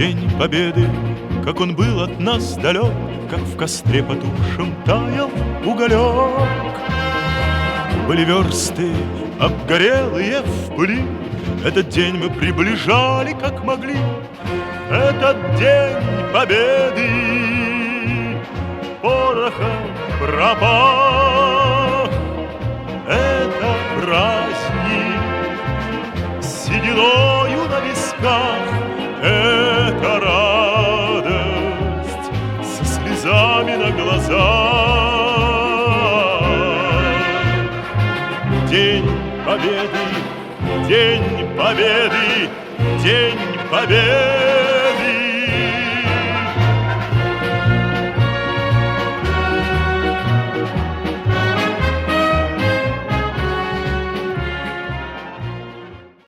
День Победы, как он был от нас далек, как в костре потухшем таял уголек. Были версты, обгорелые в пыли, этот день мы приближали, как могли. Этот день Победы порохом пропах. Это праздник с сединою на висках, это радость со слезами на глазах. День Победы, День Победы, День Победы.